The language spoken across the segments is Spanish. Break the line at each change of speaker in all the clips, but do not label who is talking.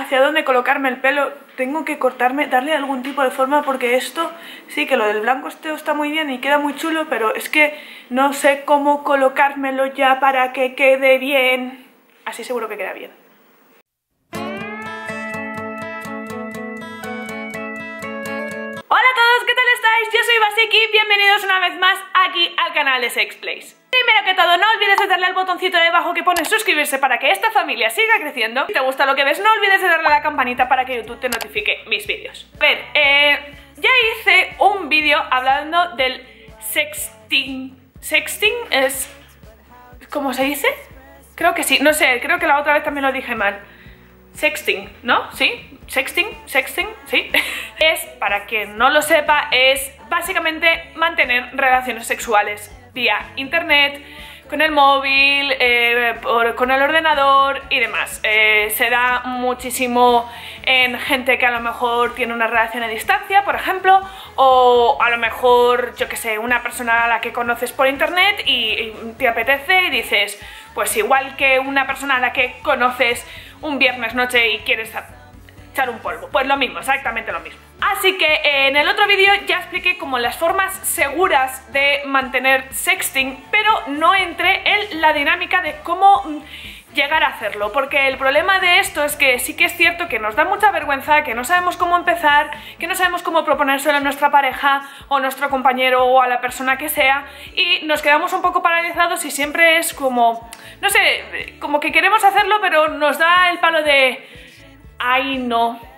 hacia dónde colocarme el pelo. Tengo que cortarme, darle algún tipo de forma, porque esto, sí que lo del blanco está muy bien y queda muy chulo, pero es que no sé cómo colocármelo ya para que quede bien. Así seguro que queda bien. Hola a todos, ¿qué tal estáis? Yo soy Basiki, bienvenidos una vez más aquí al canal de Sexplace. Primero que todo, no olvides de darle al botoncito de abajo que pone suscribirse para que esta familia siga creciendo. Si te gusta lo que ves, no olvides de darle a la campanita para que YouTube te notifique mis vídeos. A ver, ya hice un vídeo hablando del sexting. ¿Sexting es...? ¿Cómo se dice? Creo que sí, no sé, creo que la otra vez también lo dije mal. Sexting, ¿no? ¿Sí? Sexting, sí. Es, para quien no lo sepa, es básicamente mantener relaciones sexuales vía internet, con el móvil, con el ordenador y demás. Se da muchísimo en gente que a lo mejor tiene una relación a distancia, por ejemplo, o a lo mejor, yo que sé, una persona a la que conoces por internet y te apetece y dices, pues igual que una persona a la que conoces un viernes noche y quieres echar un polvo, pues lo mismo, exactamente lo mismo. Así que en el otro vídeo ya expliqué como las formas seguras de mantener sexting, pero no entré en la dinámica de cómo llegar a hacerlo, porque el problema de esto es que sí que es cierto que nos da mucha vergüenza, que no sabemos cómo empezar, que no sabemos cómo proponérselo a nuestra pareja o nuestro compañero o a la persona que sea, y nos quedamos un poco paralizados y siempre es como, no sé, como que queremos hacerlo pero nos da el palo de ¡ay no!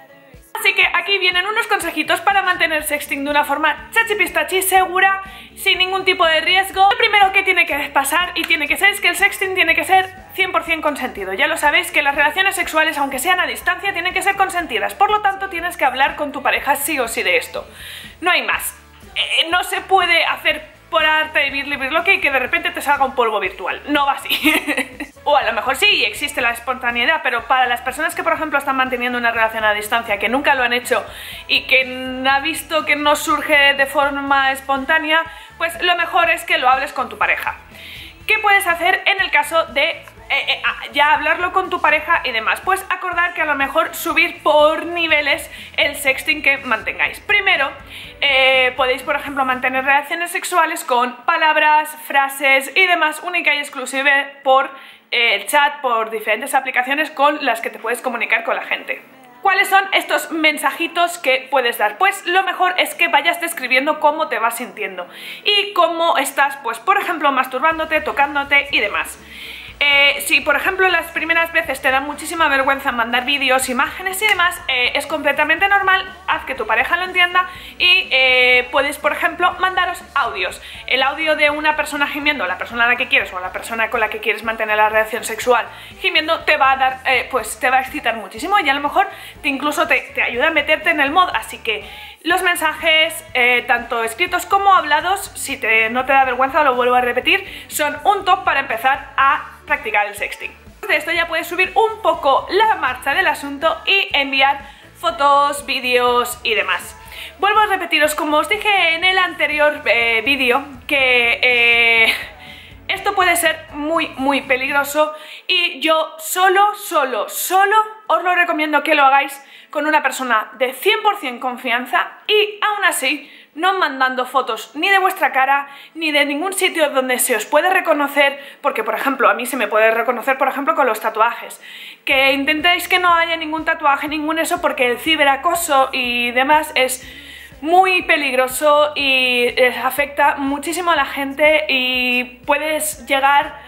Así que aquí vienen unos consejitos para mantener sexting de una forma chachipistachi, segura, sin ningún tipo de riesgo. Lo primero que tiene que pasar y tiene que ser es que el sexting tiene que ser 100% consentido. Ya lo sabéis que las relaciones sexuales, aunque sean a distancia, tienen que ser consentidas. Por lo tanto, tienes que hablar con tu pareja sí o sí de esto. No hay más. No se puede hacer por arte de birli-birloque y que de repente te salga un polvo virtual. No va así. O a lo mejor sí, existe la espontaneidad, pero para las personas que por ejemplo están manteniendo una relación a distancia, que nunca lo han hecho y que ha visto que no surge de forma espontánea, pues lo mejor es que lo hables con tu pareja. ¿Qué puedes hacer en el caso de ya hablarlo con tu pareja y demás? Pues acordar que a lo mejor subir por niveles el sexting que mantengáis. Primero, podéis por ejemplo mantener relaciones sexuales con palabras, frases y demás única y exclusiva por el chat, por diferentes aplicaciones con las que te puedes comunicar con la gente. ¿Cuáles son estos mensajitos que puedes dar? Pues lo mejor es que vayas describiendo cómo te vas sintiendo y cómo estás, pues por ejemplo, masturbándote, tocándote y demás. Si por ejemplo las primeras veces te da muchísima vergüenza mandar vídeos, imágenes y demás, es completamente normal, haz que tu pareja lo entienda y puedes por ejemplo mandaros audios. El audio de una persona gimiendo, la persona a la que quieres o la persona con la que quieres mantener la relación sexual gimiendo, te va a dar, pues te va a excitar muchísimo y a lo mejor incluso te ayuda a meterte en el mod, así que los mensajes, tanto escritos como hablados, si no te da vergüenza, lo vuelvo a repetir, son un top para empezar a practicar el sexting. De esto ya puedes subir un poco la marcha del asunto y enviar fotos, vídeos y demás. Vuelvo a repetiros, como os dije en el anterior vídeo, que esto puede ser muy peligroso y yo solo os lo recomiendo que lo hagáis con una persona de 100% confianza y aún así no mandando fotos ni de vuestra cara ni de ningún sitio donde se os puede reconocer, porque por ejemplo a mí se me puede reconocer por ejemplo con los tatuajes. Que intentéis que no haya ningún tatuaje, ningún eso, porque el ciberacoso y demás es muy peligroso y afecta muchísimo a la gente y puedes llegar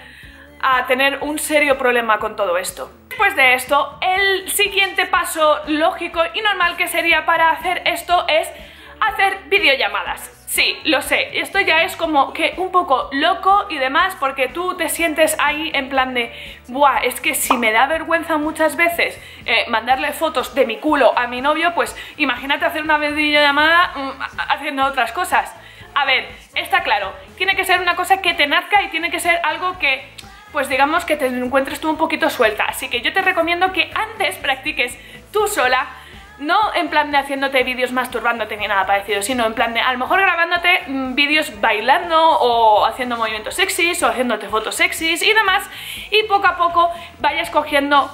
a tener un serio problema con todo esto. Después de esto, el siguiente paso lógico y normal que sería para hacer esto es hacer videollamadas. Sí, lo sé, esto ya es como que un poco loco y demás, porque tú te sientes ahí en plan de buah, es que si me da vergüenza muchas veces mandarle fotos de mi culo a mi novio, pues imagínate hacer una videollamada haciendo otras cosas. A ver, está claro, tiene que ser una cosa que te nazca y tiene que ser algo que, pues digamos que te encuentres tú un poquito suelta. Así que yo te recomiendo que antes practiques tú sola, no en plan de haciéndote vídeos masturbándote ni nada parecido, sino en plan de a lo mejor grabándote vídeos bailando o haciendo movimientos sexys o haciéndote fotos sexys y demás, y poco a poco vayas cogiendo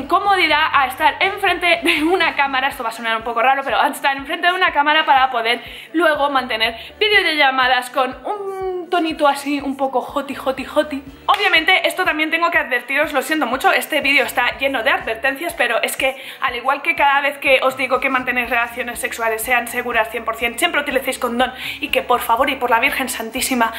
comodidad a estar enfrente de una cámara, esto va a sonar un poco raro, pero a estar enfrente de una cámara para poder luego mantener videollamadas con un tonito así un poco hoti. Obviamente esto también tengo que advertiros, lo siento mucho, este vídeo está lleno de advertencias, pero es que al igual que cada vez que os digo que mantenéis relaciones sexuales sean seguras 100%, siempre utilicéis condón y que por favor y por la Virgen Santísima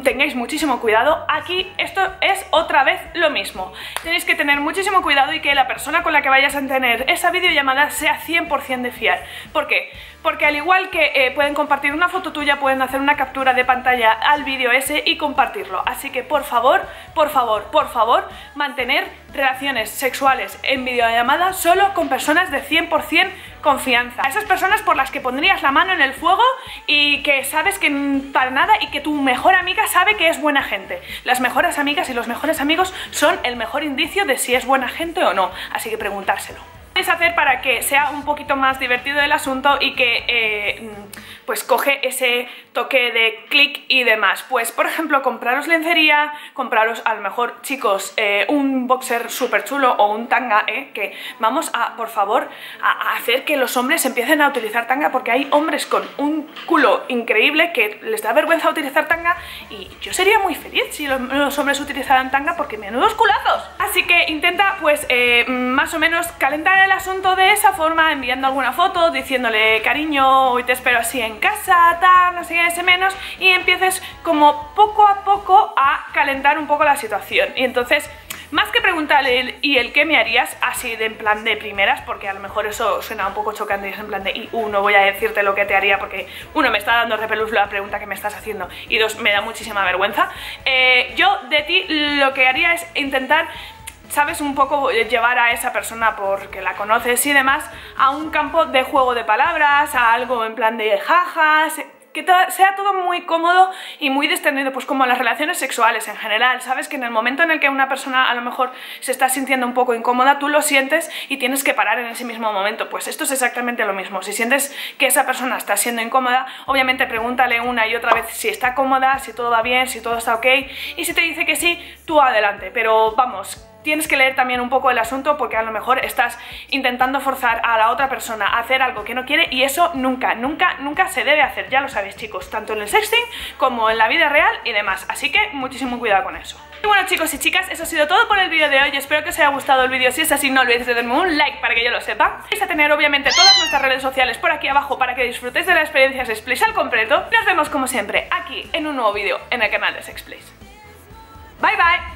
tengáis muchísimo cuidado, aquí esto es otra vez lo mismo. Tenéis que tener muchísimo cuidado y que la persona con la que vayas a tener esa videollamada sea 100% de fiar. ¿Por qué? Porque al igual que pueden compartir una foto tuya, pueden hacer una captura de pantalla al vídeo ese y compartirlo. Así que por favor, mantener relaciones sexuales en videollamada solo con personas de 100% confianza. A esas personas por las que pondrías la mano en el fuego y que sabes que para nada y que tu mejor amiga sabe que es buena gente. Las mejores amigas y los mejores amigos son el mejor indicio de si es buena gente o no, así que preguntárselo. ¿Qué podéis hacer para que sea un poquito más divertido el asunto y que pues coge ese toque de clic y demás? Pues por ejemplo compraros lencería, compraros a lo mejor chicos un boxer súper chulo o un tanga, que vamos a por favor a hacer que los hombres empiecen a utilizar tanga, porque hay hombres con un culo increíble que les da vergüenza utilizar tanga y yo sería muy feliz si los hombres utilizaran tanga porque menudos culazos. Así que intenta pues más o menos calentar el asunto de esa forma, enviando alguna foto, diciéndole cariño, hoy te espero así en casa, tal, no sé qué, ese menos, y empieces como poco a poco a calentar un poco la situación. Y entonces, más que preguntarle y el qué me harías, así de en plan de primeras, porque a lo mejor eso suena un poco chocante y es en plan de y no voy a decirte lo que te haría porque uno me está dando repelús la pregunta que me estás haciendo y dos me da muchísima vergüenza. Yo de ti lo que haría es intentar, sabes, un poco llevar a esa persona porque la conoces y demás a un campo de juego de palabras, a algo en plan de jajas, que sea todo muy cómodo y muy distendido, pues como las relaciones sexuales en general, sabes que en el momento en el que una persona a lo mejor se está sintiendo un poco incómoda, tú lo sientes y tienes que parar en ese mismo momento. Pues esto es exactamente lo mismo. Si sientes que esa persona está siendo incómoda, obviamente pregúntale una y otra vez si está cómoda, si todo va bien, si todo está ok, y si te dice que sí, tú adelante, pero vamos, tienes que leer también un poco el asunto porque a lo mejor estás intentando forzar a la otra persona a hacer algo que no quiere y eso nunca se debe hacer, ya lo sabéis chicos, tanto en el sexting como en la vida real y demás, así que muchísimo cuidado con eso. Y bueno chicos y chicas, eso ha sido todo por el vídeo de hoy, espero que os haya gustado el vídeo, si es así no olvidéis de darme un like para que yo lo sepa. Vais a tener obviamente todas nuestras redes sociales por aquí abajo para que disfrutéis de la experiencia Sexplays al completo. Nos vemos como siempre aquí en un nuevo vídeo en el canal de Sexplays. Bye bye.